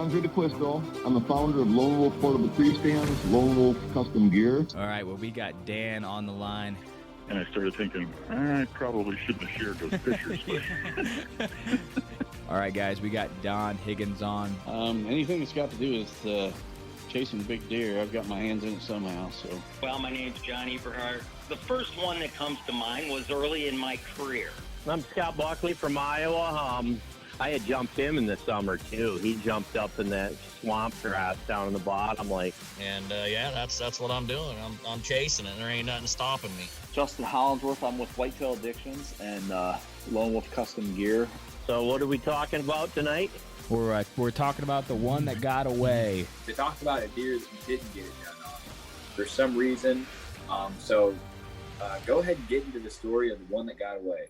Andrae D'Acquisto. I'm the founder of Lone Wolf Portable Tree Stands, Lone Wolf Custom Gear. All right, well, we got Dan on the line. And I started thinking, I probably shouldn't have shared those pictures. All right, guys, we got Don Higgins on. Anything that's got to do with chasing big deer, I've got my hands in it somehow. So. Well, my name's John Eberhardt. The first one that comes to mind was early in my career. I'm Scott Buckley from Iowa. I had jumped him in the summer, too. He jumped up in that swamp grass down in the bottom lake. And, that's what I'm doing. I'm chasing it. There ain't nothing stopping me. Justin Hollinsworth. I'm with Whitetail Addictions and Lone Wolf Custom Gear. So what are we talking about tonight? We're talking about the one that got away. They talked about a deer that you didn't get it done on for some reason. So go ahead and get into the story of the one that got away.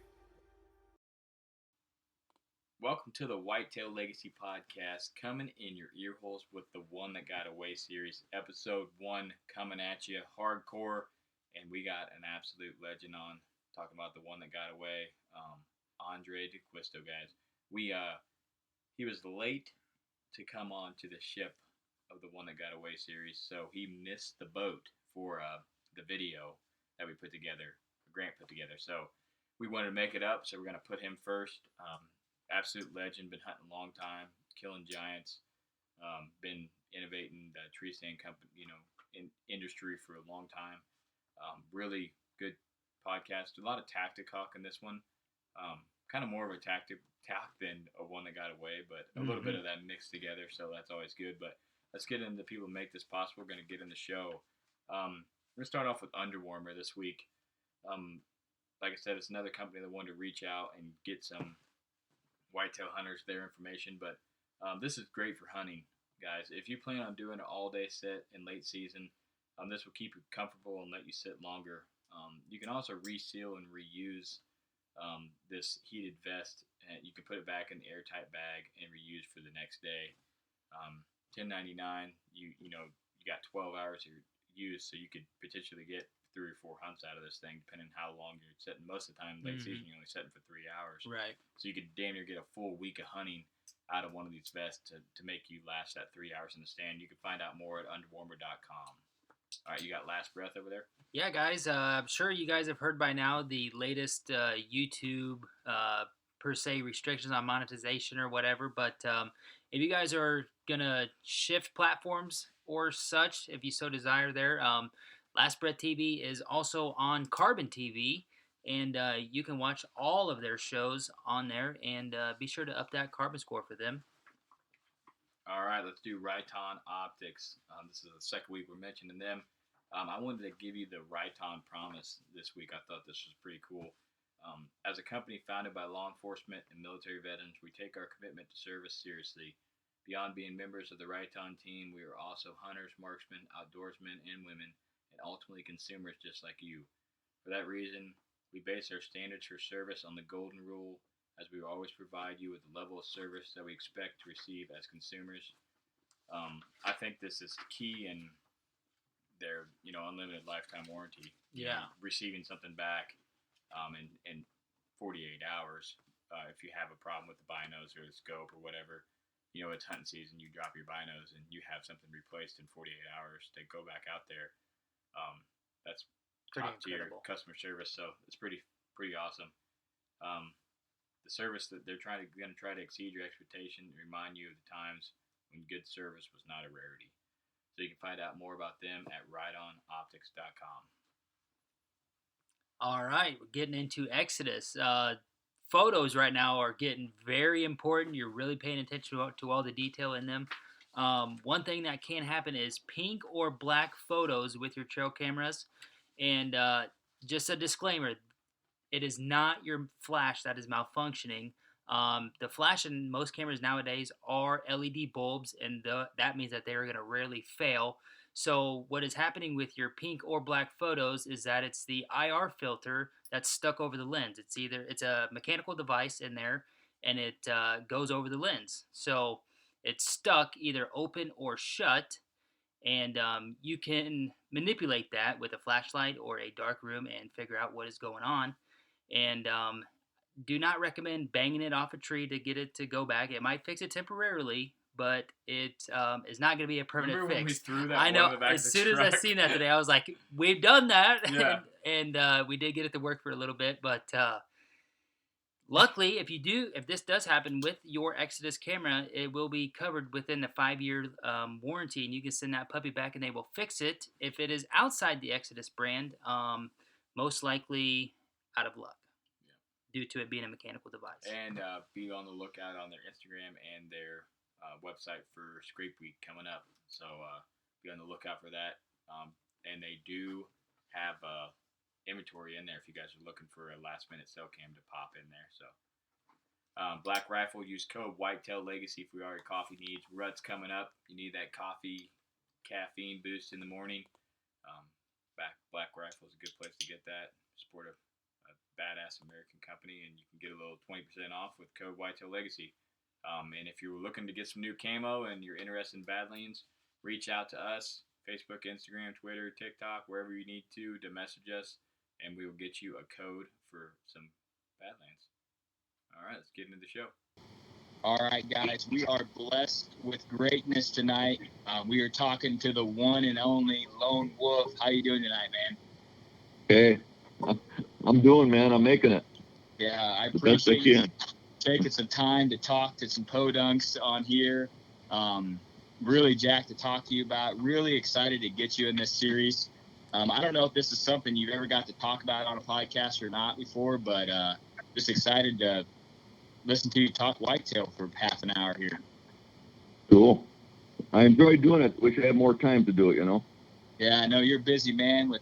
Welcome to the Whitetail Legacy Podcast, coming in your ear holes with the One That Got Away series, episode 1 coming at you hardcore, and we got an absolute legend on talking about the one that got away, Andrae D'Acquisto, guys. He was late to come on to the ship of the One That Got Away series, so he missed the boat for the video that we put together, Grant put together. So we wanted to make it up, so we're going to put him first. Absolute legend, been hunting a long time, killing giants, been innovating the tree stand company, in industry for a long time. Really good podcast. A lot of tactic talk in this one. Kind of more of a tactic talk than a one that got away, but a little bit of that mixed together, so that's always good. But let's get into the people who make this possible. We're going to get in the show. We're going to start off with Underwarmer this week. Like I said, it's another company that wanted to reach out and get some whitetail hunters their information, but this is great for hunting, guys. If you plan on doing an all-day sit in late season, this will keep you comfortable and let you sit longer. You can also reseal and reuse this heated vest, and you can put it back in the airtight bag and reuse for the next day. $10.99. You got 12 hours to use, so you could potentially get 3 or 4 hunts out of this thing, depending on how long you're setting. Most of the time, late season, you're only setting for 3 hours. Right. So you could damn near get a full week of hunting out of one of these vests to make you last that 3 hours in the stand. You can find out more at underwarmer.com. All right, you got last breath over there? Yeah, guys. I'm sure you guys have heard by now the latest YouTube, per se, restrictions on monetization or whatever. But if you guys are going to shift platforms or such, if you so desire there, Last Breath TV is also on Carbon TV, and you can watch all of their shows on there, and be sure to up that carbon score for them. All right, let's do Riton Optics. This is the second week we're mentioning them. I wanted to give you the Riton promise this week. I thought this was pretty cool. As a company founded by law enforcement and military veterans, we take our commitment to service seriously. Beyond being members of the Riton team, we are also hunters, marksmen, outdoorsmen, and women, and ultimately consumers just like you. For that reason, we base our standards for service on the golden rule, as we will always provide you with the level of service that we expect to receive as consumers. I think this is key in their, unlimited lifetime warranty. Yeah. Receiving something back in 48 hours. If you have a problem with the binos or the scope or whatever, it's hunting season, you drop your binos and you have something replaced in 48 hours. They go back out there. That's top tier customer service, so it's pretty awesome. The service that they're going to try to exceed your expectation and remind you of the times when good service was not a rarity. So you can find out more about them at rideonoptics.com. All right, we're getting into Exodus. Photos right now are getting very important. You're really paying attention to all the detail in them. One thing that can happen is pink or black photos with your trail cameras. And just a disclaimer, it is not your flash that is malfunctioning. The flash in most cameras nowadays are LED bulbs, and that means that they are going to rarely fail. So what is happening with your pink or black photos is that it's the IR filter that's stuck over the lens. It's a mechanical device in there, and it goes over the lens. So it's stuck either open or shut, and you can manipulate that with a flashlight or a dark room and figure out what is going on. And do not recommend banging it off a tree to get it to go back. It might fix it temporarily, but it is not going to be a permanent Remember when we fix. threw that I one know. in the back As of the soon as I truck? seen that today, I was like, "We've done that," Yeah. and we did get it to work for a little bit. But luckily, if this does happen with your Exodus camera, it will be covered within the 5-year warranty, and you can send that puppy back, and they will fix it. If it is outside the Exodus brand, most likely out of luck due to it being a mechanical device. And be on the lookout on their Instagram and their website for Scrape Week coming up. So be on the lookout for that. And they do have inventory in there if you guys are looking for a last-minute cell cam to pop in there. So Black Rifle, use code Whitetail Legacy for all your coffee needs. Rut's coming up. You need that coffee caffeine boost in the morning. Black Rifle is a good place to get that. Support a badass American company, and you can get a little 20% off with code Whitetail Legacy. And if you're looking to get some new camo and you're interested in Badlands, reach out to us, Facebook, Instagram, Twitter, TikTok, wherever you need to message us, and we will get you a code for some Badlands. All right, let's get into the show. All right, guys, we are blessed with greatness tonight. We are talking to the one and only Lone Wolf. How you doing tonight, man? Hey, I'm doing, man. I'm making it. Yeah, I The best I appreciate you can. taking some time to talk to some podunks on here. Really jacked to talk to you about. Really excited to get you in this series. I don't know if this is something you've ever got to talk about on a podcast or not before, but just excited to listen to you talk whitetail for half an hour here. Cool. I enjoy doing it. Wish I had more time to do it, you know? Yeah, I know you're a busy man with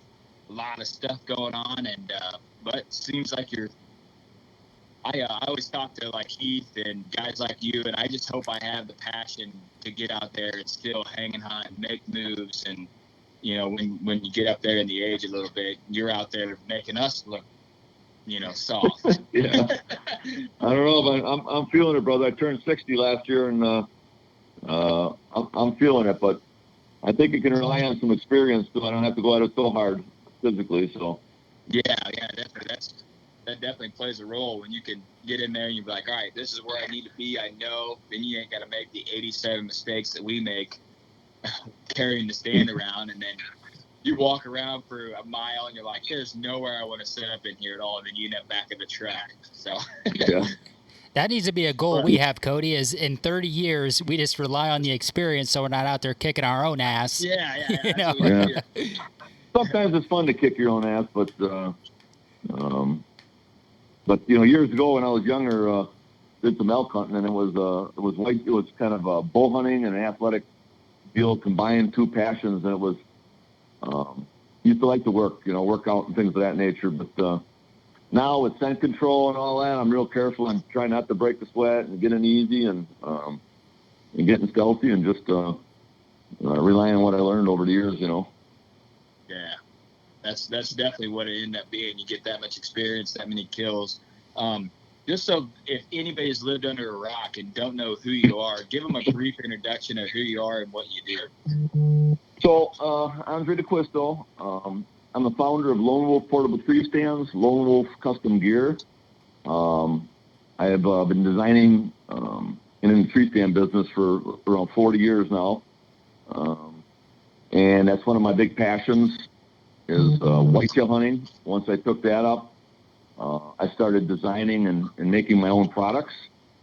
a lot of stuff going on, and but it seems like I always talk to like Heath and guys like you, and I just hope I have the passion to get out there and still hang and hunt, make moves, and you know when you get up there in the age a little bit, you're out there making us look, soft. Yeah. I don't know, but I'm feeling it, brother. I turned 60 last year, and I'm feeling it, but I think you can rely on some experience, so I don't have to go at it so hard physically. So. Yeah, definitely. That definitely plays a role when you can get in there and you be like, all right, this is where I need to be. I know. Then you ain't got to make the 87 mistakes that we make carrying the stand around, and then you walk around for a mile and you're like, there's nowhere I want to set up in here at all, and then you end up back in the truck. So. Yeah. That needs to be a goal we have, Cody, is in 30 years, we just rely on the experience so we're not out there kicking our own ass. Yeah. You know? Yeah. Sometimes it's fun to kick your own ass, but years ago when I was younger, did some elk hunting, and it was kind of a bow hunting and an athletic deal, combined two passions, and it was used to like to work out and things of that nature, but now with scent control and all that, I'm real careful and try not to break the sweat and get in easy and getting stealthy and just relying on what I learned over the years, Yeah, that's definitely what it ended up being. You get that much experience, that many kills. Just so if anybody's lived under a rock and don't know who you are, give them a brief introduction of who you are and what you do. So, Andrae D'Acquisto, I'm the founder of Lone Wolf Portable Tree Stands, Lone Wolf Custom Gear. I have been designing in the tree stand business for around 40 years now. And that's one of my big passions is whitetail hunting. Once I took that up, I started designing and making my own products.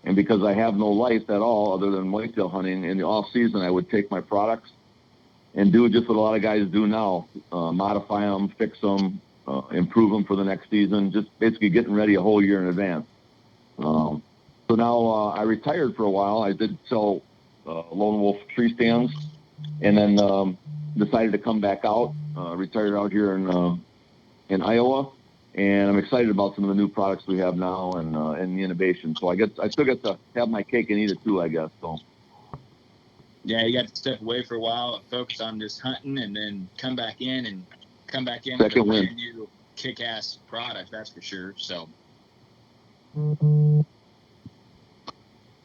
And because I have no life at all other than whitetail hunting, in the off season I would take my products and do just what a lot of guys do now, modify them, fix them, improve them for the next season, just basically getting ready a whole year in advance. So now I retired for a while. I did sell Lone Wolf tree stands, and then decided to come back out, retired out here in Iowa, and I'm excited about some of the new products we have now and the innovation. So I still get to have my cake and eat it too, I guess. So. Yeah, you got to step away for a while and focus on just hunting, and then come back in with a brand new kick-ass product, that's for sure. So,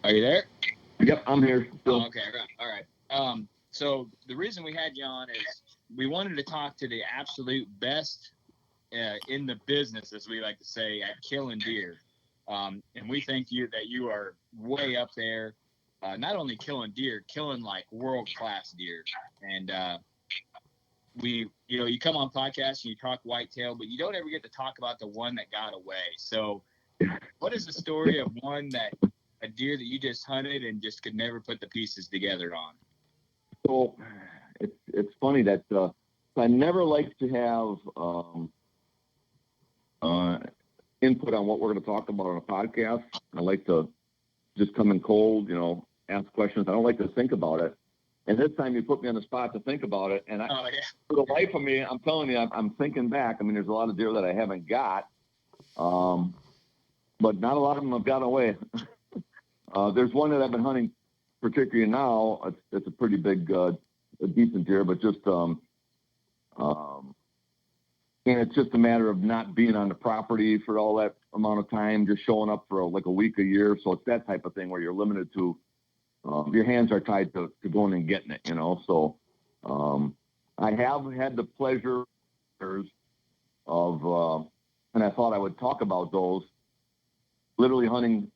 are you there? Yep, I'm here. Oh, okay, all right. So the reason we had you on is we wanted to talk to the absolute best in the business, as we like to say, at killing deer. And we think that you are way up there. not only killing deer, killing like world-class deer. And you come on podcasts and you talk whitetail, but you don't ever get to talk about the one that got away. So what is the story of a deer that you just hunted and just could never put the pieces together on? So it's funny that I never like to have input on what we're going to talk about on a podcast. I like to just come in cold, ask questions. I don't like to think about it. And this time you put me on the spot to think about it. And for the life of me, I'm telling you, I'm thinking back. I mean, there's a lot of deer that I haven't got, but not a lot of them have gotten away. There's one that I've been hunting particularly now. It's a pretty big, a decent deer, but just, and it's just a matter of not being on the property for all that amount of time, just showing up for like a week, a year. So it's that type of thing where you're limited to, your hands are tied to going and getting it, So I have had the pleasure of, and I thought I would talk about those, literally hunting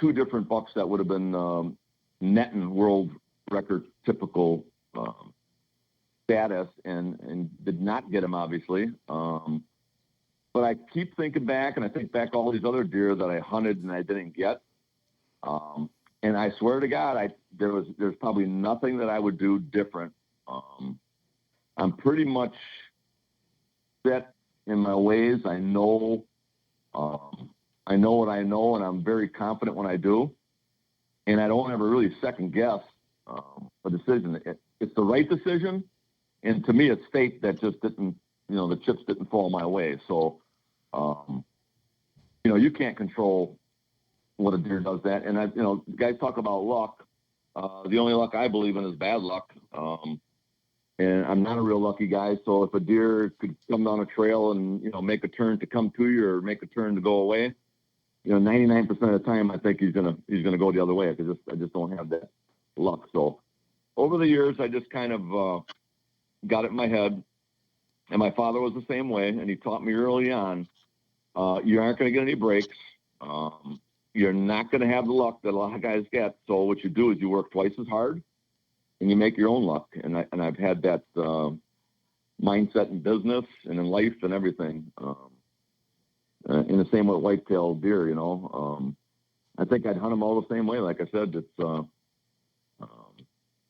2 different bucks that would have been netting world record typical status and did not get him, obviously. But I keep thinking back, and I think back all these other deer that I hunted and I didn't get. And I swear to God, there's probably nothing that I would do different. I'm pretty much set in my ways. I know what I know, and I'm very confident when I do. And I don't ever really second guess a decision. It's the right decision. And to me, it's fate that just didn't, the chips didn't fall my way. So, you can't control what a deer does that. And guys talk about luck. The only luck I believe in is bad luck. And I'm not a real lucky guy. So if a deer could come down a trail and, make a turn to come to you or make a turn to go away, 99% of the time, I think he's gonna go the other way. I just don't have that luck. So over the years, I just kind of got it in my head. And my father was the same way. And he taught me early on, you aren't going to get any breaks. You're not going to have the luck that a lot of guys get. So what you do is you work twice as hard and you make your own luck. And I've had that mindset in business and in life and everything. In the same with whitetail deer, I think I'd hunt them all the same way. Like I said, it's,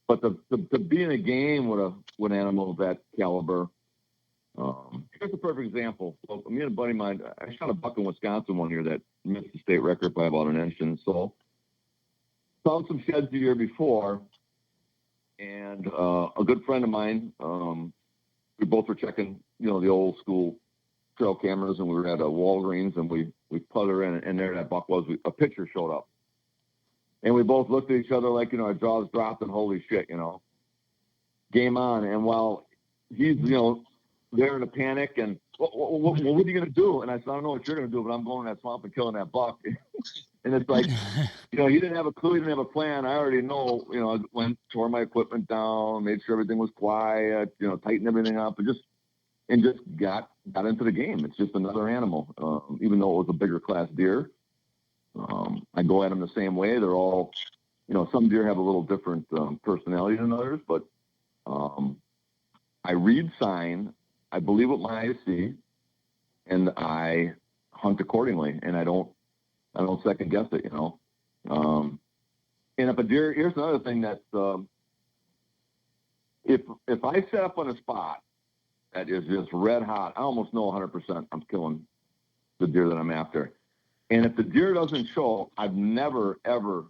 but to be in a game with animals of that caliber, here's a perfect example. So me and a buddy of mine, I shot a buck in Wisconsin one year that missed the state record by about an inch. And so found some sheds the year before, and a good friend of mine, we both were checking, the old school trail cameras, and we were at a Walgreens, and we put her in, and there that buck was. A picture showed up, and we both looked at each other like, our jaws dropped, and holy shit, game on. And while he's, they're in a panic, and what are you going to do? And I said, I don't know what you're going to do, but I'm going in that swamp and killing that buck. And it's like, he didn't have a clue, he didn't have a plan. I already know, I went, tore my equipment down, made sure everything was quiet, tightened everything up, and just got into the game. It's just another animal, even though it was a bigger class deer. I go at them the same way. They're all, some deer have a little different personality than others, but I read sign, I believe what my eyes see, and I hunt accordingly, and I don't second guess it, and if a deer, here's another thing that if I set up on a spot that is just red hot, I almost know 100% I'm killing the deer that I'm after. And if the deer doesn't show, I've never, ever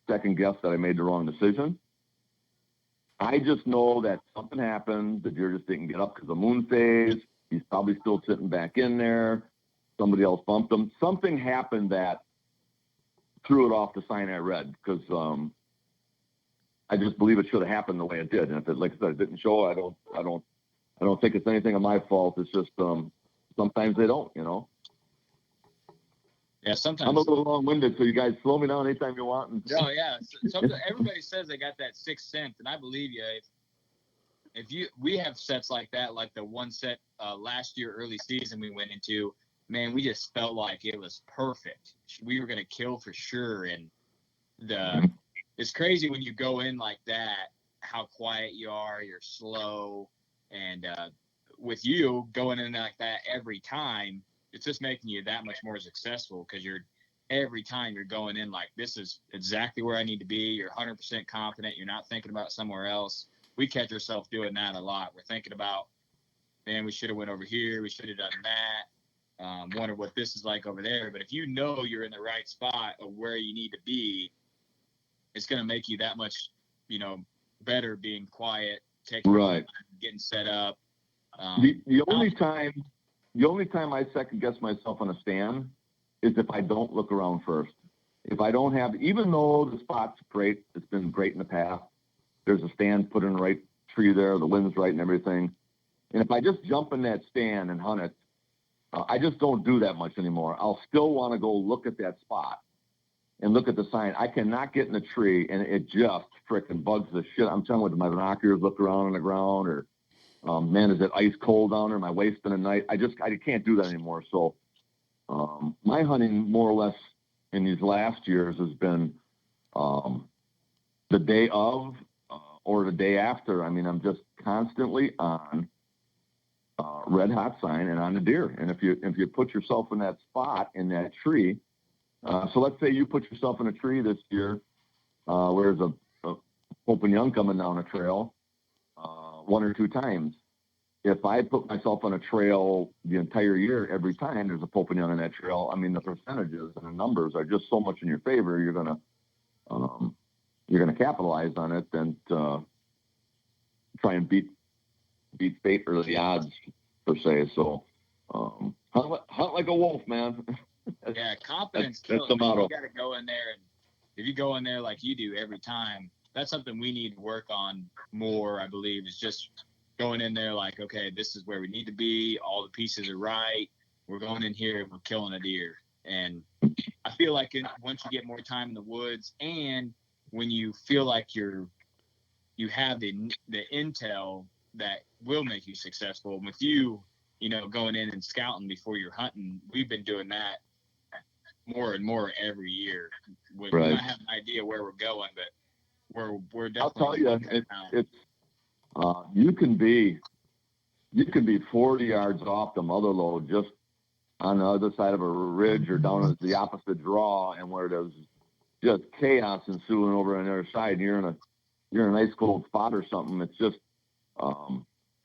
second guessed that I made the wrong decision. I just know that something happened. The deer just didn't get up because of the moon phase. He's probably still sitting back in there. Somebody else bumped him. Something happened that threw it off the sign I read, because I just believe it should have happened the way it did. And if it, like I said, it didn't show, I don't think it's anything of my fault. It's just sometimes they don't, Yeah, sometimes. I'm a little long-winded, so you guys slow me down anytime you want. Oh yeah, sometimes everybody says they got that sixth sense, and I believe you. We have sets like that, like the one set last year, early season we went into. Man, we just felt like it was perfect. We were gonna kill for sure, and it's crazy when you go in like that, how quiet you are, you're slow. And with you going in like that every time, it's just making you that much more successful because every time you're going in like, this is exactly where I need to be. You're 100% confident. You're not thinking about somewhere else. We catch ourselves doing that a lot. We're thinking about, man, we should have went over here. We should have done that. Wonder what this is like over there. But if you know you're in the right spot of where you need to be, it's going to make you that much, better being quiet, taking right, getting set up. The only time I second guess myself on a stand is if I don't look around first. If I don't have, even though the spot's great, it's been great in the past. There's a stand put in the right tree there, the wind's right and everything. And if I just jump in that stand and hunt it, I just don't do that much anymore. I'll still want to go look at that spot and look at the sign. I cannot get in a tree, and it just frickin' bugs the shit. I'm telling you, with my binoculars, look around on the ground, or man, is it ice cold down there? My wife's been a night. I can't do that anymore. So my hunting, more or less, in these last years has been the day of or the day after. I mean, I'm just constantly on red hot sign and on the deer. And if you put yourself in that spot in that tree, so let's say you put yourself in a tree this year where there's a open young coming down a trail 1 or 2 times. If I put myself on a trail the entire year, every time there's a Pope and Young on that trail, I mean, the percentages and the numbers are just so much in your favor. You're gonna capitalize on it and try and beat fate or the odds per se. So hunt like a wolf, man. Yeah, confidence. That's the motto. You got to go in there, and if you go in there like you do every time, that's something we need to work on more. I believe is just going in there like, okay, this is where we need to be. All the pieces are right. We're going in here and we're killing a deer. And I feel like once you get more time in the woods, and when you feel like you have the intel that will make you successful. And with you, going in and scouting before you're hunting, we've been doing that more and more every year. We Right. don't have an idea where we're going, but we're definitely. I'll tell you, it's you can be 40 yards off the mother lode, just on the other side of a ridge or down at the opposite draw, and where there's just chaos ensuing over on the other side, and you're in a nice cold spot or something. It's just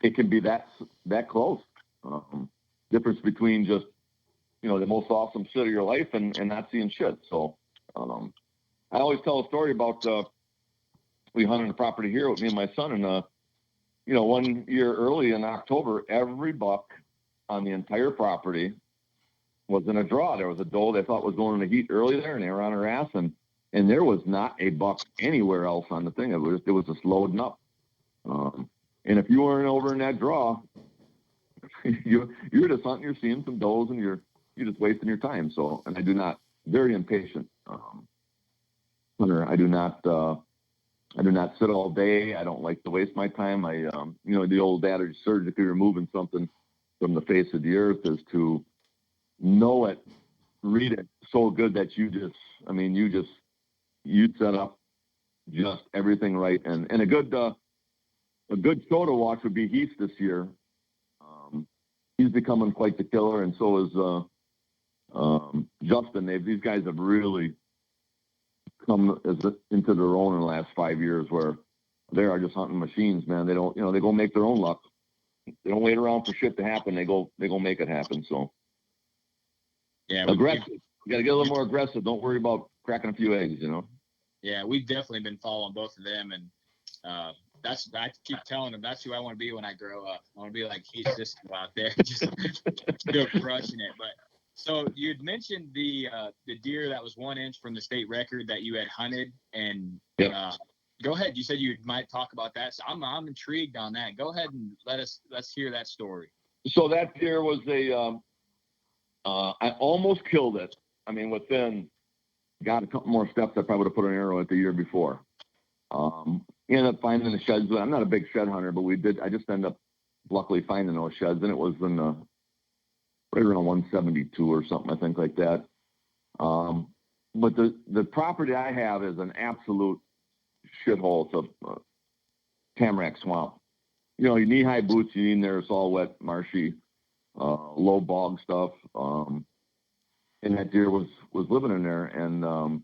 it can be that close. Difference between just the most awesome shit of your life and not seeing shit. So I always tell a story about we hunted a property here with me and my son, and 1 year early in October, every buck on the entire property was in a draw. There was a doe they thought was going in the heat early there, and they were on her ass, and there was not a buck anywhere else on the thing. It was just loading up. And if you weren't over in that draw, you're just hunting, you're seeing some does, and you're just wasting your time. So, and I do not, very impatient hunter. I do not sit all day. I don't like to waste my time. The old adage, surgically removing something from the face of the earth, is to know it, read it so good that you set up just everything right. And a good show to watch would be Heath this year. He's becoming quite the killer, and so is Justin. These guys have really come into their own in the last 5 years, where they are just hunting machines, man. They don't, they go make their own luck. They don't wait around for shit to happen. They go make it happen. So yeah, aggressive. You got to get a little more aggressive. Don't worry about cracking a few eggs. Yeah, we've definitely been following both of them, and I keep telling them that's who I want to be when I grow up. I want to be like Heath Cisco out there, just still crushing it. But so you'd mentioned the deer that was 1 inch from the state record that you had hunted, and go ahead. You said you might talk about that. So I'm intrigued on that. Go ahead and let's hear that story. So that deer was I almost killed it. I mean, within a couple more steps, I probably would have put an arrow at the year before. Ended up finding the sheds. I'm not a big shed hunter, but I just ended up luckily finding those sheds, and it was in right around 172 or something, I think, like that. But the property I have is an absolute shithole. It's a tamarack swamp. You know, you knee-high boots, you need in there, it's all wet, marshy, low bog stuff. And that deer was living in there. And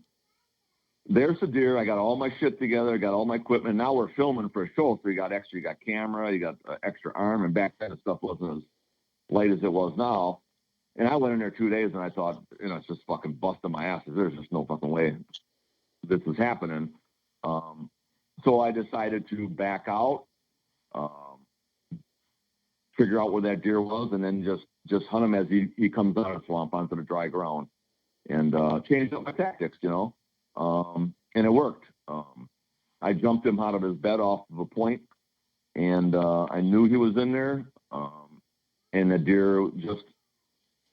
there's the deer. I got all my shit together. I got all my equipment. Now we're filming for a show, so you got camera, you got extra arm, and back then the stuff wasn't as light as it was now. And I went in there 2 days, and I thought, you know, it's just fucking busting my ass. There's just no fucking way this is happening. So I decided to back out, figure out where that deer was, and then just hunt him as he comes out of the swamp onto the dry ground, and changed up my tactics, you know. And it worked. I jumped him out of his bed off of a point, and I knew he was in there. And the deer just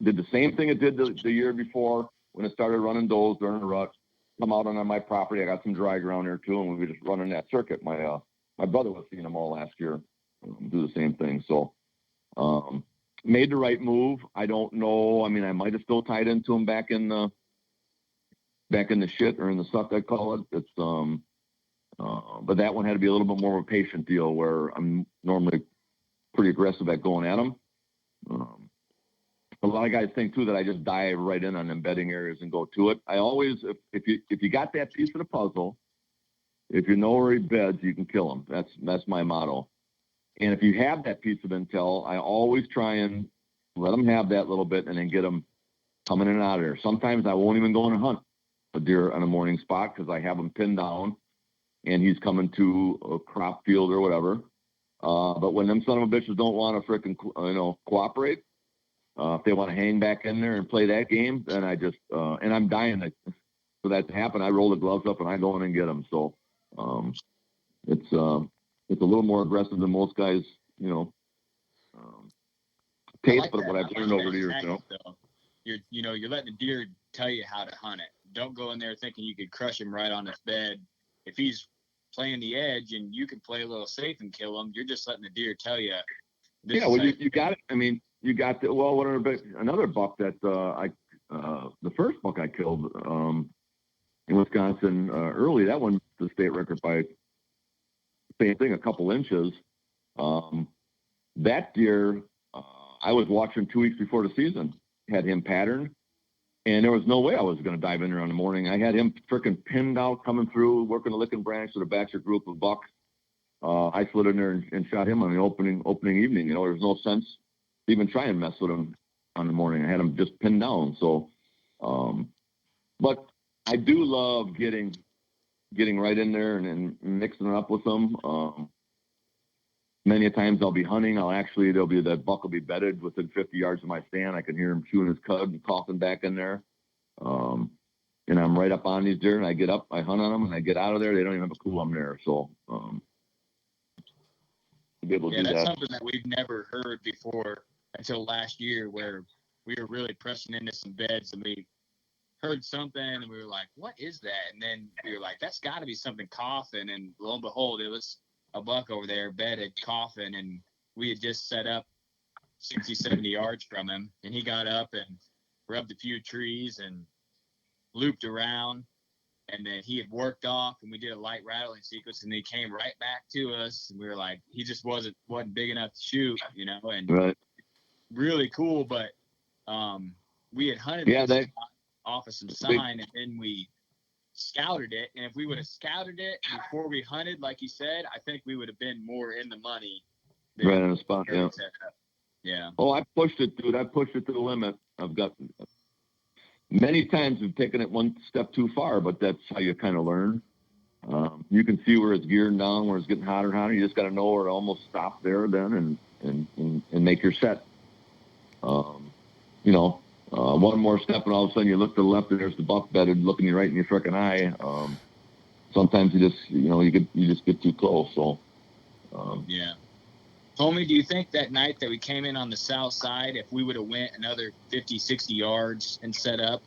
did the same thing it did the year before when it started running does during the rut. Come out on my property. I got some dry ground there too, and we were just running that circuit. My brother was seeing them all last year do the same thing. So made the right move. I don't know. I mean, I might have still tied into him back in the shit or in the suck, I call it. It's but that one had to be a little bit more of a patient deal where I'm normally pretty aggressive at going at them. A lot of guys think too that I just dive right in on them bedding areas and go to it. I always, if you got that piece of the puzzle, if you know where he beds, you can kill him. That's my motto. And if you have that piece of intel, I always try and let them have that little bit and then get them coming in and out of there. Sometimes I won't even go and hunt a deer on a morning spot because I have him pinned down and he's coming to a crop field or whatever. But when them son of a bitches don't want to frickin' cooperate, if they want to hang back in there and play that game, then I just and I'm dying for that to happen. I roll the gloves up and I go in and get them. So it's a little more aggressive than most guys, taste. Like but what I've learned over the years, you're letting the deer tell you how to hunt it. Don't go in there thinking you could crush him right on his bed. If he's playing the edge and you can play a little safe and kill him, you're just letting the deer tell you. You got it. I mean, you got another buck that the first buck I killed in Wisconsin early. That one the state record by same thing, a couple inches. That deer, I was watching 2 weeks before the season, had him patterned, and there was no way I was going to dive in there in the morning. I had him freaking pinned out, coming through, working the licking branch with a bachelor group of bucks. I slid in there and shot him on the opening evening. There's no sense even trying to mess with him on the morning. I had him just pinned down. So, but I do love getting right in there and mixing it up with them. Many a times I'll be hunting. That buck will be bedded within 50 yards of my stand. I can hear him chewing his cud and coughing back in there. And I'm right up on these deer, and I get up, I hunt on them, and I get out of there. They don't even have a clue I'm there. So, to be able to do that's that. something that we've never heard before until last year, where we were really pressing into some beds and we heard something and we were like, what is that? And then we were like, that's got to be something coughing. And lo and behold, it was a buck over there bedded coughing, and we had just set up 60, 70 yards from him, and he got up and rubbed a few trees and looped around, and then he had worked off, and we did a light rattling sequence, and he came right back to us, and we were like, he just wasn't big enough to shoot, and right. Really cool. But we had hunted off of some sign, and then we scouted it, and if we would have scouted it before we hunted, like you said, I think we would have been more in the money. Right on the spot, yeah. Yeah. Oh, I pushed it, dude. I pushed it to the limit. I've got many times we've taken it one step too far, but that's how you kind of learn. You can see where it's gearing down, where it's getting hotter and hotter. You just got to know where to almost stop there then and make your set. One more step and all of a sudden you look to the left and there's the buck bedded looking you right in your frickin' eye. Sometimes you just get too close. So, yeah. Homie, do you think that night that we came in on the south side, if we would have went another 50, 60 yards and set up,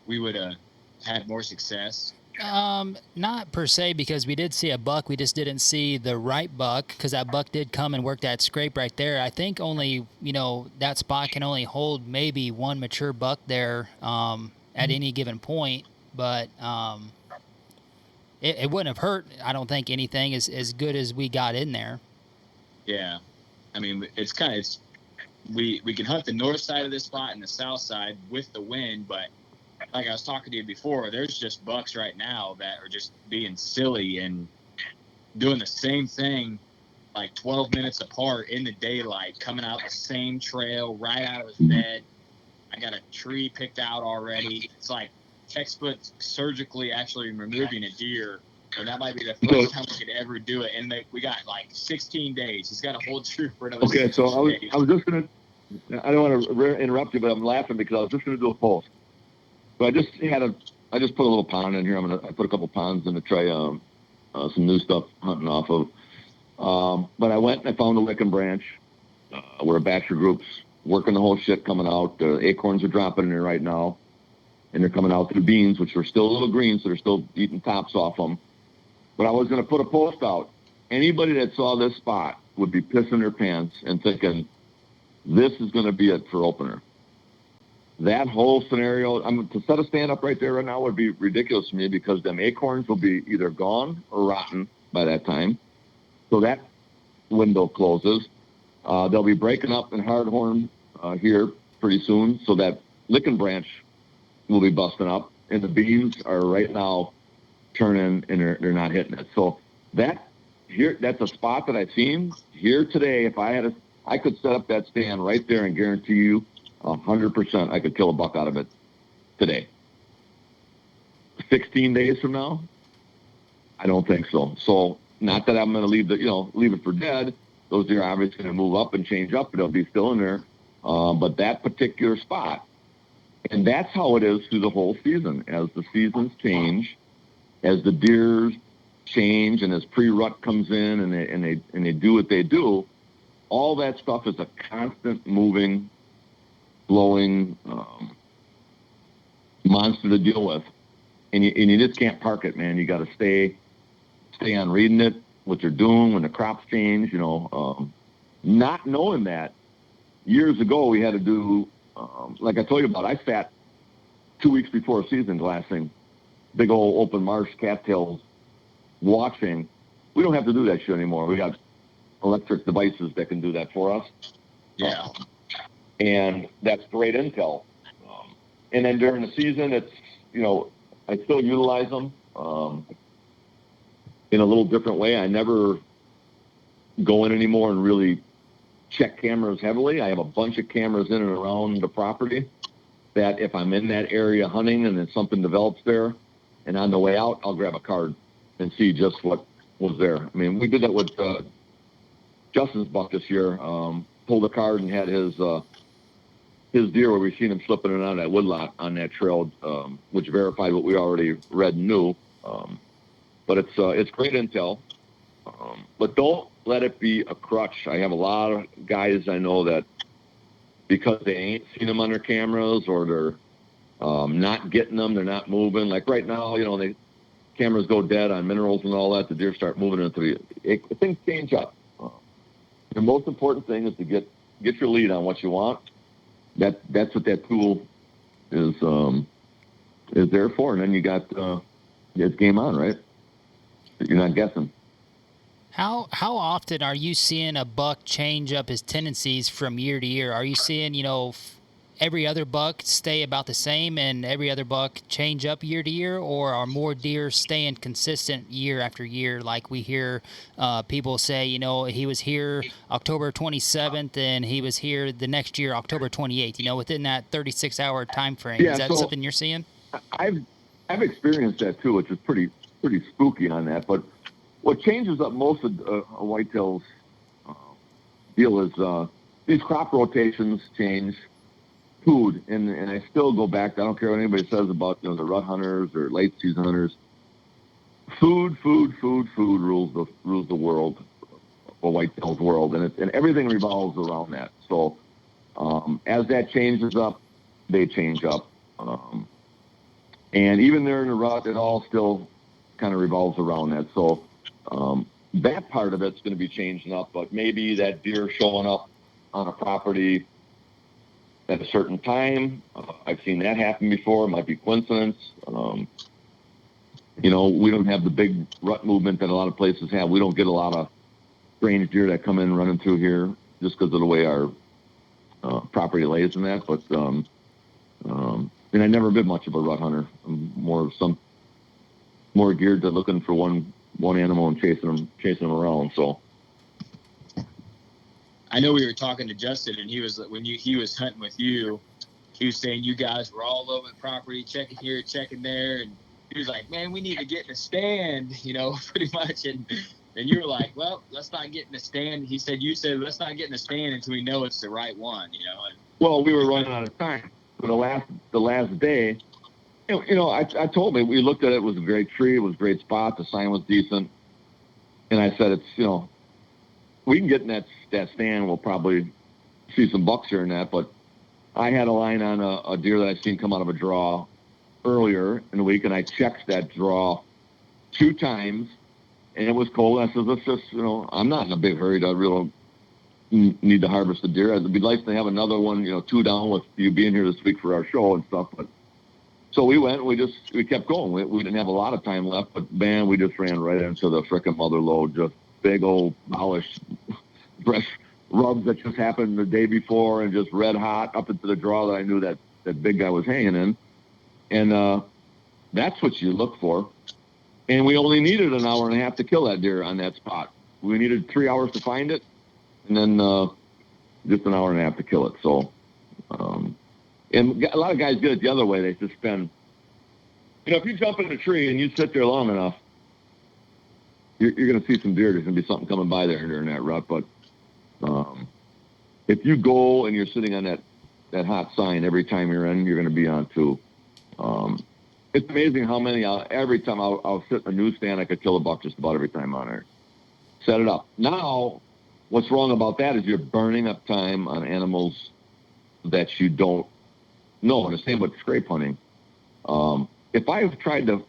we would have had more success? Not per se, because we did see a buck. We just didn't see the right buck, because that buck did come and work that scrape right there. I think only, that spot can only hold maybe one mature buck there at any given point. But it wouldn't have hurt, I don't think, anything as good as we got in there. Yeah. I mean, we can hunt the north side of this spot and the south side with the wind, but like I was talking to you before, there's just bucks right now that are just being silly and doing the same thing like 12 minutes apart in the daylight, coming out the same trail right out of his bed. I got a tree picked out already. It's like textbook surgically actually removing a deer, and that might be the first time we could ever do it. And we got like 16 days. He's got to hold true for another 16 days. I was just going to, I don't want to interrupt you, but I'm laughing because I was just going to do a post. So I just put a little pond in here. I put a couple ponds in to try some new stuff hunting off of. But I went and I found a licking branch where a batch of groups working the whole shit coming out. The acorns are dropping in there right now, and they're coming out through beans, which are still a little green, so they're still eating tops off them. But I was going to put a post out. Anybody that saw this spot would be pissing their pants and thinking, this is going to be it for opener. That whole scenario, to set a stand up right there right now would be ridiculous to me because them acorns will be either gone or rotten by that time. So that window closes. They'll be breaking up in hardhorn here pretty soon, so that licking branch will be busting up, and the beans are right now turning, and they're not hitting it. So that's a spot that I've seen here today. If I could set up that stand right there and guarantee you 100% I could kill a buck out of it today. 16 days from now, I don't think so. So not that I'm going to leave it for dead. Those deer are obviously going to move up and change up, but they'll be still in there. But that particular spot, and that's how it is through the whole season. As the seasons change, as the deers change, and as pre-rut comes in, and they do what they do, all that stuff is a constant moving, blowing monster to deal with, and you just can't park it, man. You got to stay on reading it, what they're doing when the crops change. Not knowing that years ago we had to do, like I told you about. I sat 2 weeks before season glassing, big old open marsh cattails, watching. We don't have to do that shit anymore. We got electric devices that can do that for us. Yeah. And that's great intel. And then during the season, it's, I still utilize them in a little different way. I never go in anymore and really check cameras heavily. I have a bunch of cameras in and around the property that if I'm in that area hunting and then something develops there, and on the way out, I'll grab a card and see just what was there. I mean, we did that with Justin's buck this year. Pulled a card and had his deer where we seen him slipping in and out of that woodlot on that trail, which verified what we already read and knew. But it's great intel. But don't let it be a crutch. I have a lot of guys I know that because they ain't seen them on their cameras or they're not getting them, they're not moving. Like right now, the cameras go dead on minerals and all that. The deer start moving into things change up. The most important thing is to get your lead on what you want. That's what that tool is there for, and then you got it's game on, right? You're not guessing. How often are you seeing a buck change up his tendencies from year to year? Are you seeing every other buck stay about the same and every other buck change up year to year, or are more deer staying consistent year after year? Like we hear people say, he was here October 27th and he was here the next year October 28th, within that 36-hour time frame. Yeah, is that something you're seeing? I've experienced that too, which is pretty spooky on that. But what changes up most of a whitetail's deal is these crop rotations change. Food, and I still go back. I don't care what anybody says about the rut hunters or late season hunters. Food rules the world, or whitetail's world, and everything revolves around that. So as that changes up, they change up, and even there in the rut, it all still kind of revolves around that. So that part of it's going to be changing up, but maybe that deer showing up on a property at a certain time. I've seen that happen before. It might be coincidence. You know, we don't have the big rut movement that a lot of places have. We don't get a lot of strange deer that come in running through here just because of the way our property lays and that. But and I never been much of a rut hunter. I'm more geared to looking for one animal and chasing them around. So I know we were talking to Justin, and he was hunting with you. He was saying you guys were all over the property, checking here, checking there, and he was like, "Man, we need to get in a stand," you know, pretty much. And you were like, "Well, let's not get in a stand." You said, "Let's not get in a stand until we know it's the right one," you know. And, well, we were running out of time. So the last day, you know, I told him, we looked at it. It was a great tree. It was a great spot. The sign was decent. And I said, it's, you know, we can get in that stand. We'll probably see some bucks here and that. But I had a line on a deer that I seen come out of a draw earlier in the week, and I checked that draw 2 times, and it was cold. I said, let's just, you know, I'm not in a big hurry to really need to harvest the deer. It'd be nice to have another one, you know, 2 down with you being here this week for our show and stuff. But so we went, we kept going. We didn't have a lot of time left, but man, we just ran right into the frickin' mother lode, just big old polished fresh rubs that just happened the day before and just red hot up into the draw that I knew that big guy was hanging in. And that's what you look for. And we only needed an hour and a half to kill that deer on that spot. We needed 3 hours to find it, and then just an hour and a half to kill it. So, and a lot of guys get it the other way. They just spend, you know, if you jump in a tree and you sit there long enough, you're going to see some deer. There's going to be something coming by there during that rut. But if you go and you're sitting on that hot sign every time you're in, you're going to be on too. It's amazing how many, every time I'll sit in a newsstand, I could kill a buck just about every time on there. Set it up. Now, what's wrong about that is you're burning up time on animals that you don't know. And the same with scrape hunting. If I've tried to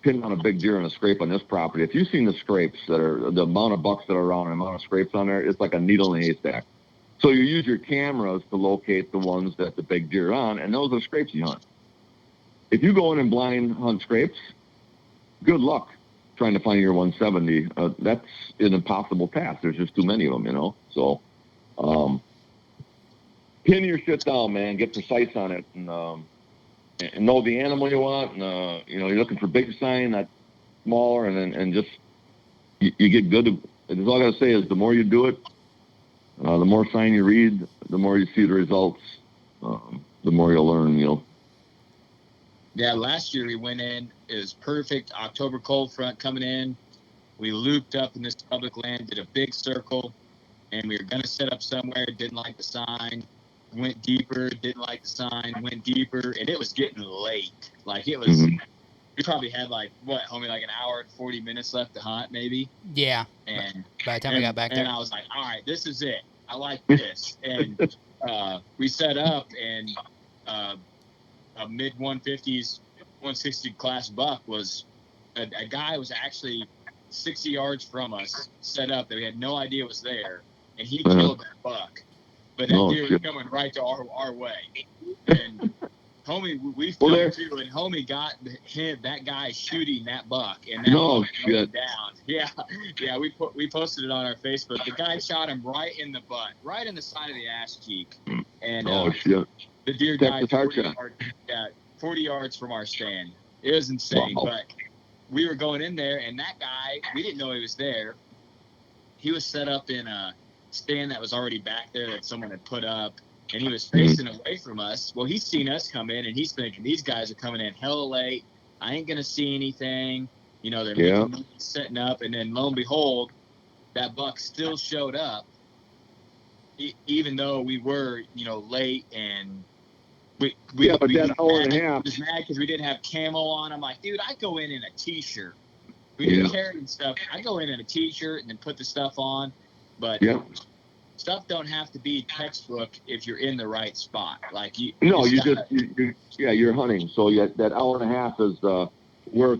pin on a big deer on a scrape on this property, if you've seen the scrapes that are, the amount of bucks that are around, the amount of scrapes on there, it's like a needle in a haystack. So you use your cameras to locate the ones that the big deer are on, and those are scrapes you hunt. If you go in and blind hunt scrapes, good luck trying to find your 170. That's an impossible task. There's just too many of them, you know. So pin your shit down, man. Get precise on it, and know the animal you want. And, you know, you're looking for big sign, not smaller, and just you get good. That's all I gotta say is the more you do it, the more sign you read, the more you see the results, the more you'll learn. You know. Yeah, last year we went in. It was perfect. October cold front coming in. We looped up in this public land, did a big circle, and we were going to set up somewhere. Didn't like the sign. Went deeper. Didn't like the sign. Went deeper, and it was getting late. Like it was. Mm-hmm. We probably had like homie, like an hour and 40 minutes left to hunt, maybe. Yeah. And by the time we got back there, and I was like, all right, this is it. I like this, and we set up and. A mid 150s, 160 class buck was a guy was actually 60 yards from us, set up that we had no idea was there, and he killed that buck. But that deer was coming right to our way. And homie, we filmed too, and homie got that guy shooting that buck, and that buck went down. Yeah, we posted it on our Facebook. The guy shot him right in the butt, right in the side of the ass cheek, and the deer died 40 yards from our stand. It was insane, but we were going in there, and that guy, we didn't know he was there. He was set up in a stand that was already back there that someone had put up, and he was facing away from us. Well, he's seen us come in, and he's thinking, these guys are coming in hella late. I ain't going to see anything. You know, they're setting up, and then lo and behold, that buck still showed up, even though we were, you know, late, and we that hour and a half. Was mad because we didn't have camo on. I'm like, dude, I go in a t-shirt. We didn't carry stuff. I go in a t-shirt and then put the stuff on, but stuff don't have to be textbook if you're in the right spot. Like you're hunting. So that hour and a half is worth,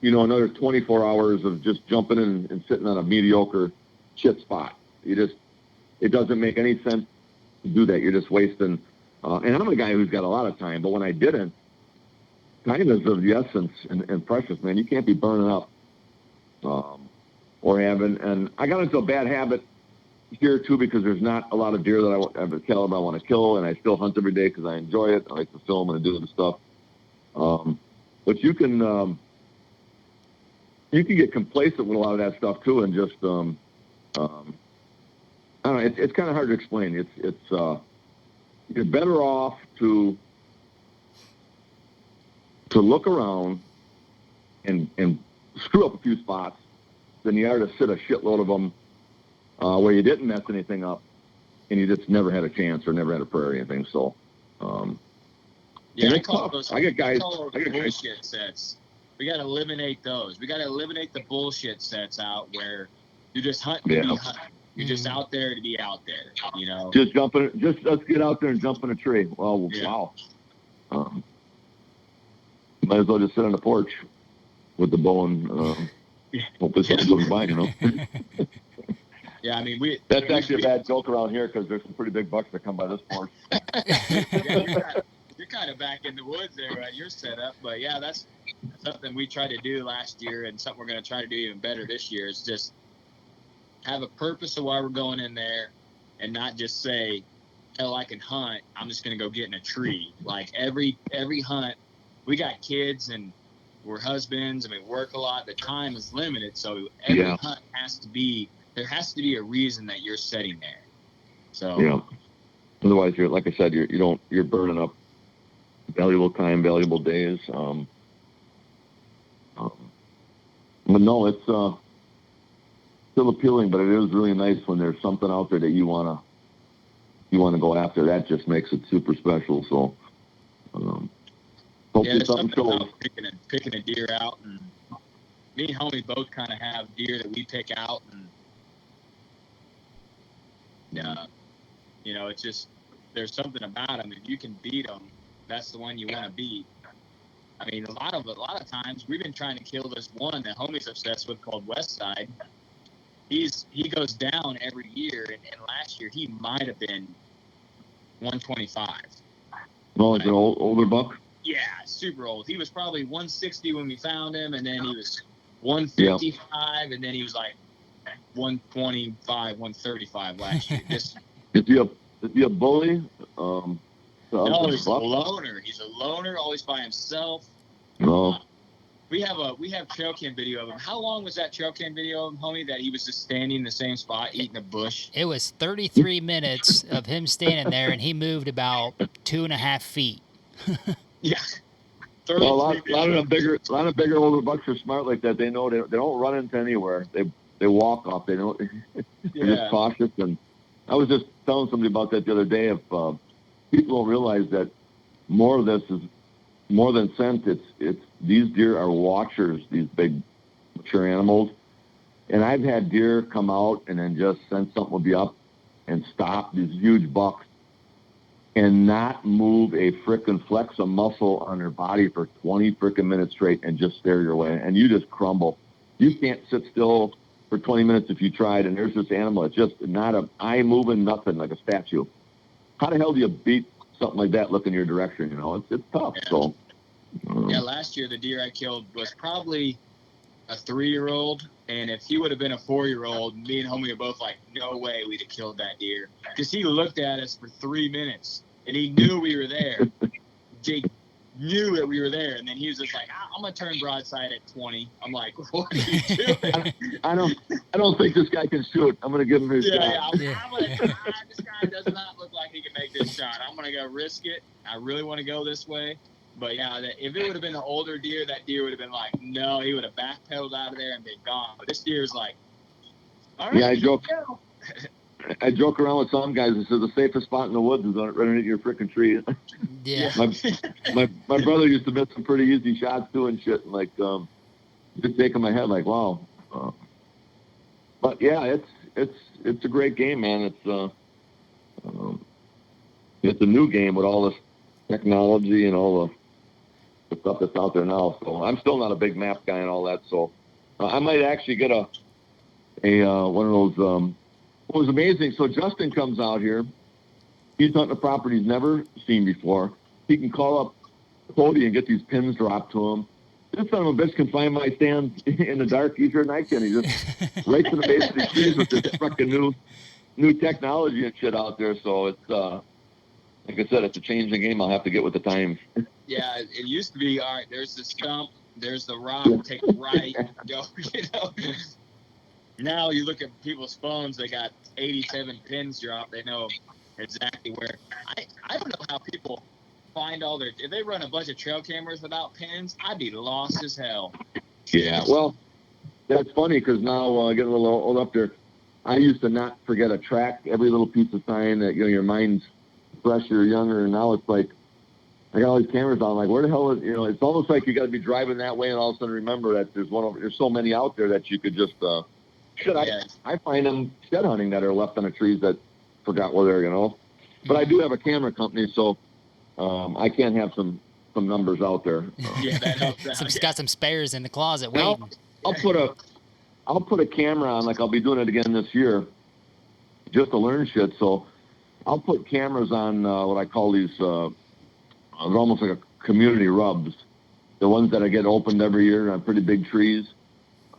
you know, another 24 hours of just jumping in and sitting on a mediocre shit spot. It doesn't make any sense to do that. You're just wasting. And I'm a guy who's got a lot of time, but when I didn't, time is of the essence and precious, man. You can't be burning up or having. And I got into a bad habit here too because there's not a lot of deer that I have a caliber I want to kill, and I still hunt every day because I enjoy it. I like to film and do the stuff. But you can get complacent with a lot of that stuff too, and just I don't know. It's kind of hard to explain. It's you're better off to look around and screw up a few spots than you are to sit a shitload of them where you didn't mess anything up and you just never had a chance or never had a prayer or anything. So, yeah, I call those bullshit sets. We got to eliminate those. We got to eliminate the bullshit sets out where you're just hunting to be hunting. You're just out there to be out there, you know. Just let's get out there and jump in a tree. Well, wow. Might as well just sit on the porch with the bow and hopefully something comes by, you know. Yeah, I mean, that's actually a bad joke around here because there's some pretty big bucks that come by this porch. You're kind of back in the woods there at your setup, but yeah, that's something we tried to do last year and something we're going to try to do even better this year is just have a purpose of why we're going in there and not just say, hell, I can hunt. I'm just going to go get in a tree. Like every hunt, we got kids and we're husbands and we work a lot. The time is limited. So every hunt there has to be a reason that you're sitting there. So yeah. Otherwise, you're, like I said, you're burning up valuable time, valuable days. But no, it's still appealing, but it is really nice when there's something out there that you wanna go after. That just makes it super special. So hopefully there's something something goes. about picking a deer out, and me and homie both kind of have deer that we pick out, and you know, it's just there's something about them. If you can beat them, that's the one you want to beat. I mean, a lot of times we've been trying to kill this one that homie's obsessed with called Westside. He goes down every year, and last year he might have been 125. Oh, it's an older buck? Yeah, super old. He was probably 160 when we found him, and then he was 155, and then he was like 125, 135 last year. Is he a bully? No, he's a loner. He's a loner, always by himself. No. We have trail cam video of him. How long was that trail cam video of him, homie, that he was just standing in the same spot eating a bush? It was 33 minutes of him standing there, and he moved about 2.5 feet. Yeah. Well, a lot of bigger older bucks are smart like that. They know they don't run into anywhere. They walk off. They don't. They're just cautious. And I was just telling somebody about that the other day. If people don't realize that more of this is more than scent. It's these deer are watchers. These big mature animals. And I've had deer come out and then just sense something will be up and stop, these huge bucks, and not move a frickin' flex of muscle on their body for 20 frickin' minutes straight and just stare your way. And you just crumble. You can't sit still for 20 minutes if you tried, and there's this animal. It's just not an eye moving, nothing, like a statue. How the hell do you beat something like that looking your direction? You know, it's tough. Yeah. So. Yeah, last year the deer I killed was probably a 3-year-old, and if he would have been a 4-year-old, me and homie were both like, no way we'd have killed that deer, because he looked at us for 3 minutes and he knew we were there. Jake knew that we were there, and then he was just like, I'm gonna turn broadside at 20. I'm like, what are you doing? I don't think this guy can shoot. I'm gonna give him his shot. I'm gonna try. This guy does not look like he can make this shot. I'm gonna go risk it. I really want to go this way. But yeah, if it would have been an older deer, that deer would have been like, no, he would have backpedaled out of there and been gone. But this deer is like, all right. Yeah, I joke around with some guys and say the safest spot in the woods is right underneath your frickin' tree. Yeah. my brother used to miss some pretty easy shots doing shit, and like just shaking my head like, wow. But yeah, it's a great game, man. It's a new game with all this technology and all the stuff that's out there now. So I'm still not a big map guy and all that. So I might actually get a one of those. It was amazing. So Justin comes out here. He's hunting a property he's never seen before. He can call up Cody and get these pins dropped to him. This son of a bitch can find my stand in the dark easier than I can. He just right to the base of the trees with this fucking new technology and shit out there. So it's like I said, it's a changing game. I'll have to get with the times. Yeah, it used to be, all right, there's the stump, there's the rock, take a right, go, you know. Now you look at people's phones, they got 87 pins dropped. They know exactly where. I don't know how people find all their, if they run a bunch of trail cameras without pins, I'd be lost as hell. Yeah, well, that's funny because now getting a little old up there, I used to not forget a track, every little piece of sign that, you know, your mind's fresher, younger, and now it's like, I got all these cameras on. Like, where the hell is, you know, it's almost like you got to be driving that way and all of a sudden remember that there's so many out there that you could just, I find them shed hunting that are left on the trees that forgot where they're, you know. But I do have a camera company, so I can have some numbers out there. Yeah, that helps out. Got some spares in the closet waiting. I'll put a camera on, like I'll be doing it again this year, just to learn shit. So I'll put cameras on what I call these, they're almost like a community rubs. The ones that I get opened every year on pretty big trees,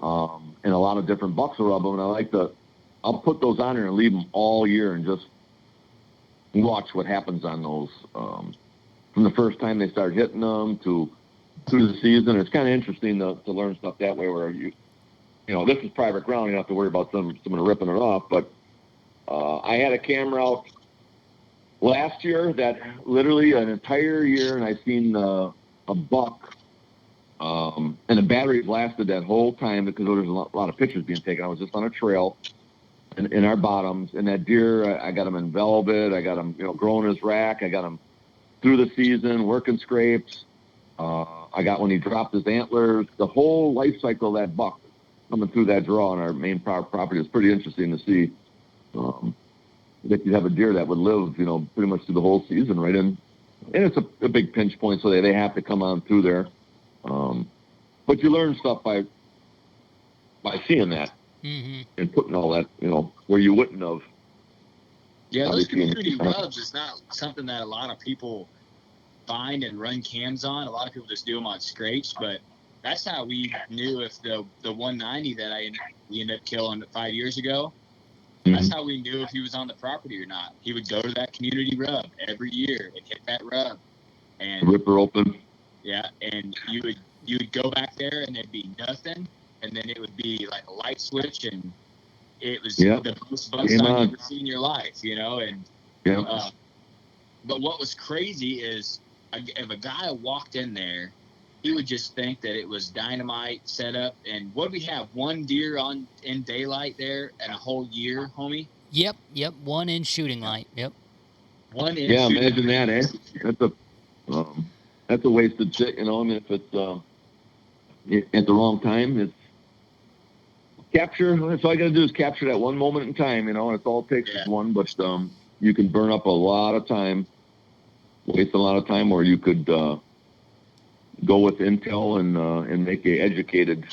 and a lot of different bucks will rub them. And I'll put those on there and leave them all year and just watch what happens on those. From the first time they start hitting them to through the season. It's kind of interesting to learn stuff that way where you know, this is private ground. You don't have to worry about someone ripping it off. But I had a camera out last year that literally an entire year, and I seen a buck, and the battery lasted that whole time because there was a lot of pictures being taken. I was just on a trail in our bottoms, and that deer, I got him in velvet. I got him, you know, growing his rack. I got him through the season, working scrapes. I got when he dropped his antlers. The whole life cycle of that buck coming through that draw on our main property is pretty interesting to see. That you have a deer that would live, you know, pretty much through the whole season, right in, and it's a big pinch point, so they have to come on through there. But you learn stuff by seeing that and putting all that, you know, where you wouldn't have. Yeah, those community rubs is not something that a lot of people find and run cams on. A lot of people just do them on scrapes, but that's how we knew if the 190 that we ended up killing 5 years ago. That's how we knew if he was on the property or not. He would go to that community rub every year and hit that rub and rip her open. Yeah, and you would go back there and there'd be nothing, and then it would be like a light switch, and it was the most fun time you've ever seen in your life, you know. And but what was crazy is if a guy walked in there, he would just think that it was dynamite set up. And what do we have? One deer in daylight there and a whole year, homie? Yep. One in shooting light. Yep. One in. Yeah, imagine that, eh? That's a wasted shit, you know. I mean, if it's at the wrong time, it's capture. That's all I got to do is capture that one moment in time, you know. And it's all it takes is one, but you can burn up a lot of time, waste a lot of time, or you could go with intel and make a educated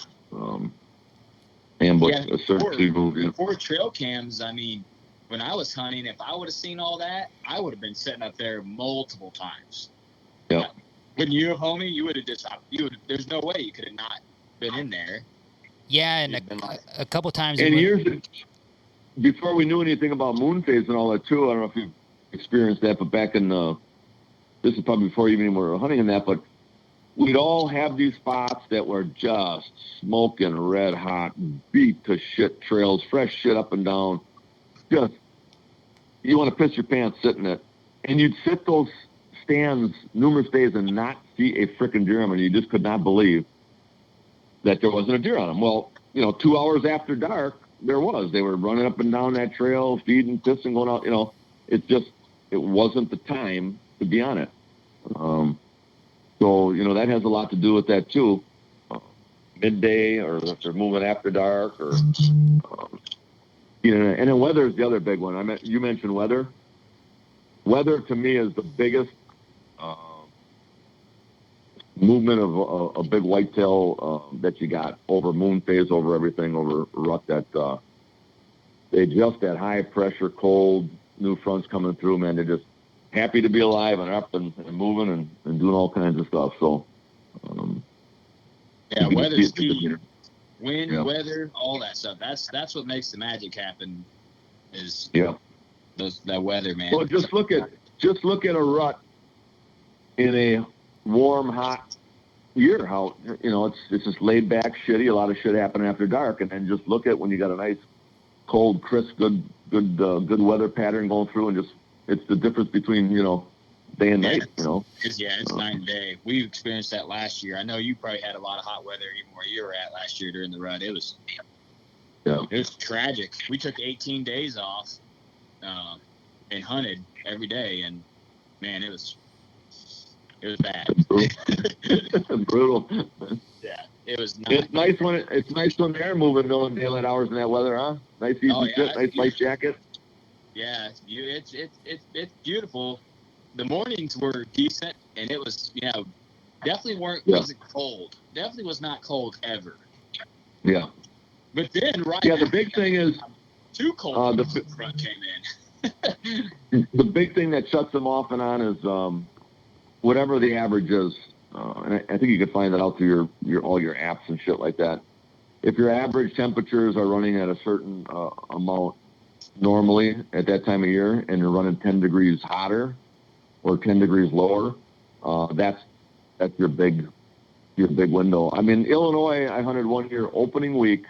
ambush. Before trail cams, I mean, when I was hunting, if I would have seen all that, I would have been sitting up there multiple times. Yeah. When you have, homie, you would have just there's no way you could have not been in there. Yeah, and a couple times. And years before we knew anything about moon phase and all that too. I don't know if you've experienced that, but back in this is probably before even we were hunting in that, but we'd all have these spots that were just smoking red hot, beat to shit trails, fresh shit up and down. Just, you want to piss your pants sitting it. And you'd sit those stands numerous days and not see a frickin' deer on them. And you just could not believe that there wasn't a deer on them. Well, you know, 2 hours after dark, there was. They were running up and down that trail, feeding, pissing, going out. You know, it wasn't the time to be on it. So, you know, that has a lot to do with that, too. Midday, or if they're moving after dark, or, you know, and then weather is the other big one. You mentioned weather. Weather, to me, is the biggest movement of a big whitetail that you got over moon phase, over everything, over rut, that they just that high pressure, cold, new fronts coming through, man. They just happy to be alive and up and moving and doing all kinds of stuff. So, yeah, you can weather, see it speed, wind, Yeah. weather, all that stuff. That's what makes the magic happen. Is that weather, man. Well, just look at a rut in a warm, hot year. How it's just laid back, shitty. A lot of shit happening after dark, and then just look at when you got a nice, cold, crisp, good weather pattern going through, and just it's the difference between day and night. It's night and day. We experienced that last year. I know you probably had a lot of hot weather even where you were at last year during the rut. It was tragic. We took 18 days off and hunted every day, and man, it was bad. Brutal. Yeah, it was. It's nice when they're moving during daylight hours in that weather, huh? Nice easy sit, nice light jacket. Yeah, it's beautiful. The mornings were decent, and it was definitely wasn't cold. Definitely was not cold ever. Yeah. But then the big thing is too cold. The front came in. The big thing that shuts them off and on is whatever the average is, and I think you can find that out through your all your apps and shit like that. If your average temperatures are running at a certain amount normally at that time of year, and you're running 10 degrees hotter or 10 degrees lower, that's your big window. I mean, Illinois, I hunted one year opening week.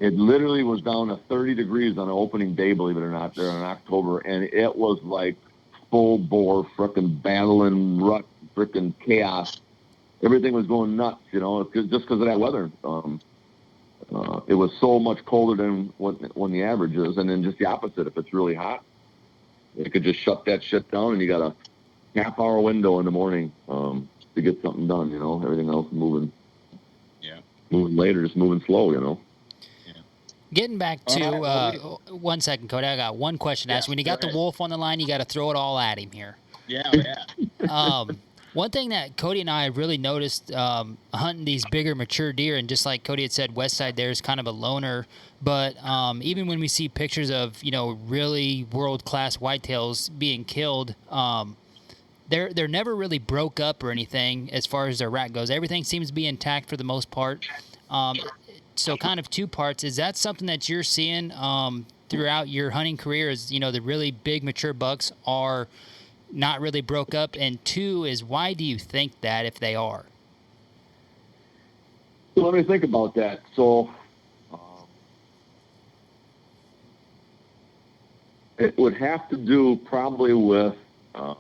It literally was down to 30 degrees on opening day, believe it or not, there in October, and it was like full bore frickin' battling rut, frickin' chaos. Everything was going nuts, just because of that weather. It was so much colder than when the average is, and then just the opposite. If it's really hot, it could just shut that shit down, and you got a half-hour window in the morning to get something done. Everything else moving later, just moving slow. Getting back to 1 second, Cody. I got one question to ask. When you got the wolf on the line, you got to throw it all at him here. Yeah. One thing that Cody and I really noticed hunting these bigger mature deer, and just like Cody had said, Westside there is kind of a loner, but even when we see pictures of really world-class whitetails being killed, they're never really broke up or anything as far as their rack goes. Everything seems to be intact for the most part. So kind of two parts. Is that something that you're seeing throughout your hunting career? Is the really big mature bucks are not really broke up, and two is why do you think that if they are? So let me think about that. So it would have to do probably with so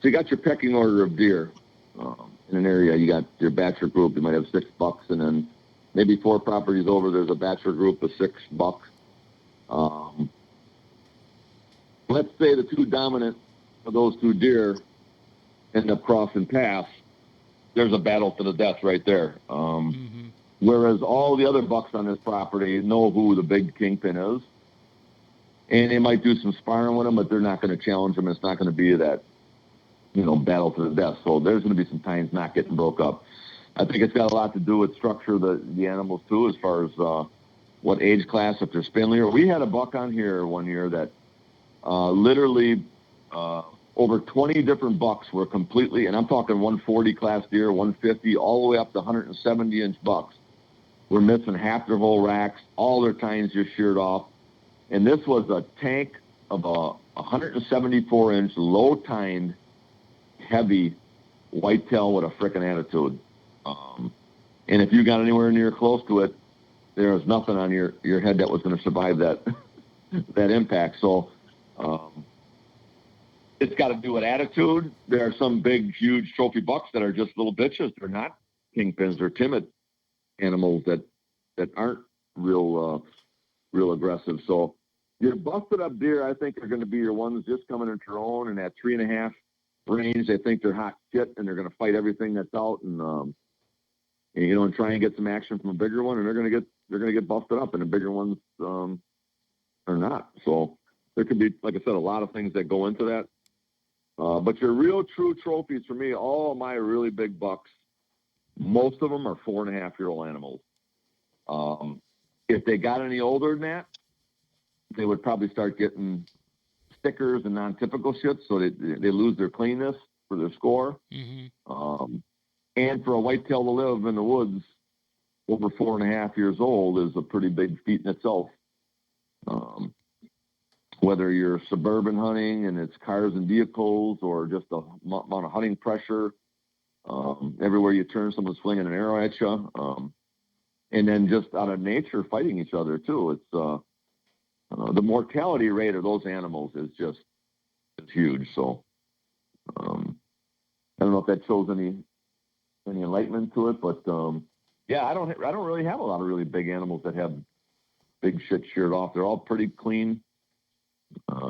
you got your pecking order of deer in an area. You got your bachelor group. You might have 6 bucks, and then maybe 4 properties over, there's a bachelor group of 6 bucks. Let's say the 2 dominant of those 2 deer end up crossing paths. There's a battle to the death right there. Whereas all the other bucks on this property know who the big kingpin is, and they might do some sparring with them, but they're not going to challenge them. It's not going to be that battle to the death. So there's going to be some times not getting broke up. I think it's got a lot to do with structure of the animals too, as far as what age class, if they're spindlier. We had a buck on here one year that literally over 20 different bucks were completely, and I'm talking 140 class deer, 150, all the way up to 170-inch bucks. Were missing half their whole racks, all their tines just sheared off. And this was a tank of a 174-inch, low-tined, heavy whitetail with a frickin' attitude. And if you got anywhere near close to it, there was nothing on your head that was going to survive that impact. So it's got to do with attitude. There are some big, huge trophy bucks that are just little bitches. They're not kingpins. They're timid animals that aren't real aggressive. So your busted up deer, I think, are going to be your ones just coming into their own in that 3.5 range. They think they're hot shit, and they're going to fight everything that's out and try and get some action from a bigger one, and they're going to get busted up, and the bigger ones are not. So there could be, like I said, a lot of things that go into that. But your real true trophies for me, all of my really big bucks, most of them are 4.5-year-old animals. If they got any older than that, they would probably start getting stickers and non-typical shit, so they lose their cleanness for their score. Mm-hmm. And for a whitetail to live in the woods over 4.5 years old is a pretty big feat in itself. Whether you're suburban hunting and it's cars and vehicles or just the amount of hunting pressure, everywhere you turn, someone's flinging an arrow at you. And then just out of nature fighting each other too. It's the mortality rate of those animals is huge. So I don't know if that shows any enlightenment to it, but yeah, I don't really have a lot of really big animals that have big shit sheared off. They're all pretty clean,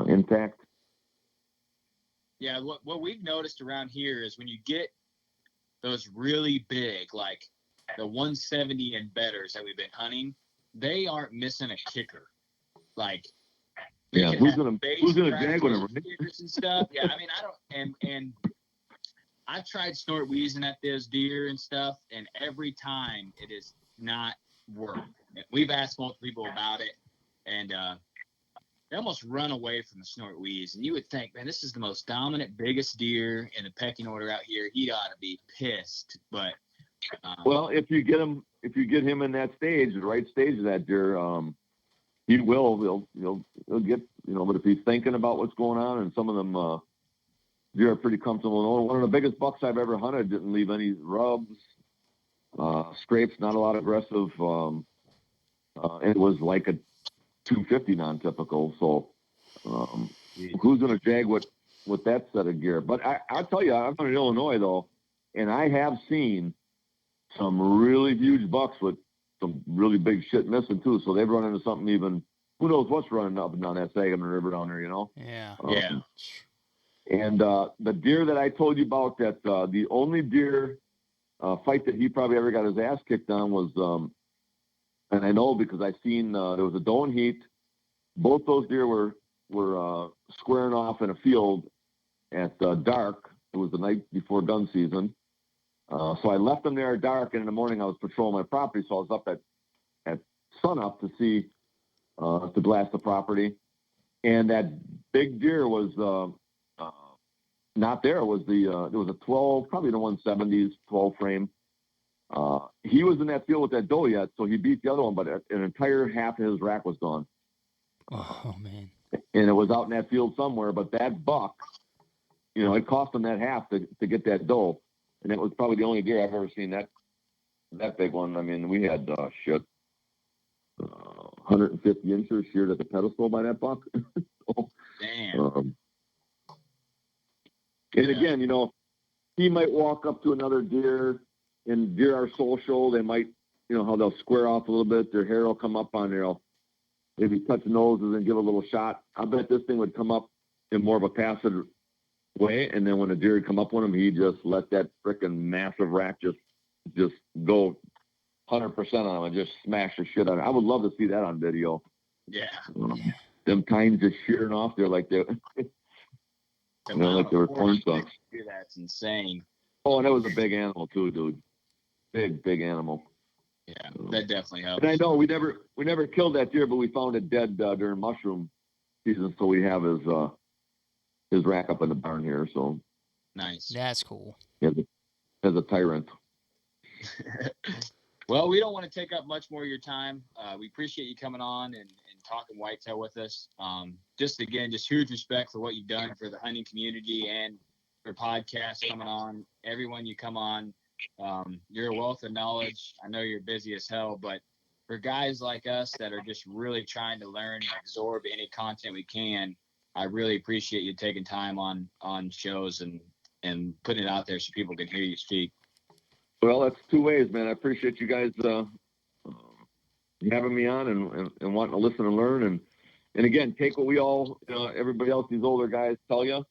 intact. Yeah, what we've noticed around here is when you get those really big, like the 170 and betters that we've been hunting, they aren't missing a kicker. Like, yeah, who's gonna drag one of them and stuff? Yeah, I mean, I don't, and I've tried snort wheezing at those deer and stuff, and every time it is not worked. We've asked multiple people about it, and they almost run away from the snort wheeze. And you would think, man, this is the most dominant, biggest deer in the pecking order out here. He ought to be pissed, but well, if you get him in that stage, the right stage of that deer, he will. He'll get, but if he's thinking about what's going on, and some of them deer are pretty comfortable. One of the biggest bucks I've ever hunted didn't leave any rubs, scrapes, not a lot of aggressive. It was like a 250 non-typical. So who's going to jag with that set of gear? But I'll tell you, I'm from Illinois though, and I have seen some really huge bucks with some really big shit missing too. So they've run into something even, who knows what's running up and down that Sangamon River down there, Yeah. Yeah. And the deer that I told you about, that the only deer fight that he probably ever got his ass kicked on was, and I know because I seen there was a doe and heat. Both those deer were squaring off in a field at dark. It was the night before gun season. So I left them there at dark, and in the morning I was patrolling my property, so I was up at sunup to see, to blast the property. And that big deer was not there. It was there was a 12, probably the 170s, 12 frame. He was in that field with that doe yet, so he beat the other one, but an entire half of his rack was gone. Oh, man. And it was out in that field somewhere, but that buck, it cost him that half to get that doe. And it was probably the only deer I've ever seen that big one. I mean, we had 150 inches sheared at the pedestal by that buck. So, damn. And again, he might walk up to another deer, and deer are social. They might, how they'll square off a little bit. Their hair will come up on there. Maybe touch noses and give a little shot. I bet this thing would come up in more of a passive way, and then when a deer would come up on him, he just let that frickin' massive rack just go 100% on him and just smash the shit out of him. I would love to see that on video. Yeah. Them tines just shearing off there like they like they were corn stalks. That's insane. Oh, and that was a big animal too, dude. Big animal. Yeah, that definitely helps. And I know we never killed that deer, but we found it dead during mushroom season, so we have his rack up in the barn here. So nice. That's cool. As a tyrant. Well, we don't want to take up much more of your time. We appreciate you coming on and talking whitetail with us. Just huge respect for what you've done for the hunting community and for podcasts coming on. Everyone you come on, you're a wealth of knowledge. I know you're busy as hell, but for guys like us that are just really trying to learn and absorb any content we can, I really appreciate you taking time on shows and putting it out there so people can hear you speak. Well, that's two ways, man. I appreciate you guys having me on and wanting to listen and learn. And again, take what we all, everybody else, these older guys tell you.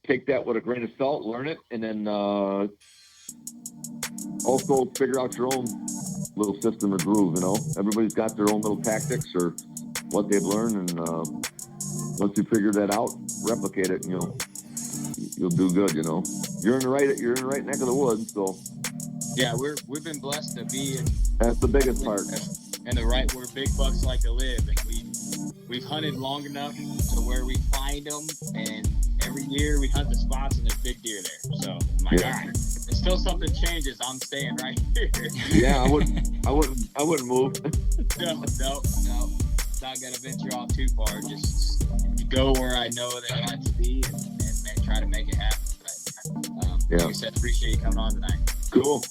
Take that with a grain of salt, learn it, and then also figure out your own little system or groove, Everybody's got their own little tactics or what they've learned, and once you figure that out, replicate it, you'll do good, You're in the right neck of the woods, so. Yeah, we've been blessed to be in. That's the biggest part. And where big bucks like to live, and we've hunted long enough to where we find them, and every year we hunt the spots and there's big deer there. So I'm like, all right, until something changes, I'm staying right here. Yeah, I wouldn't move. No. Not gonna venture off too far. Just go where I know that I like to be and try to make it happen. But like I said, appreciate you coming on tonight. Cool.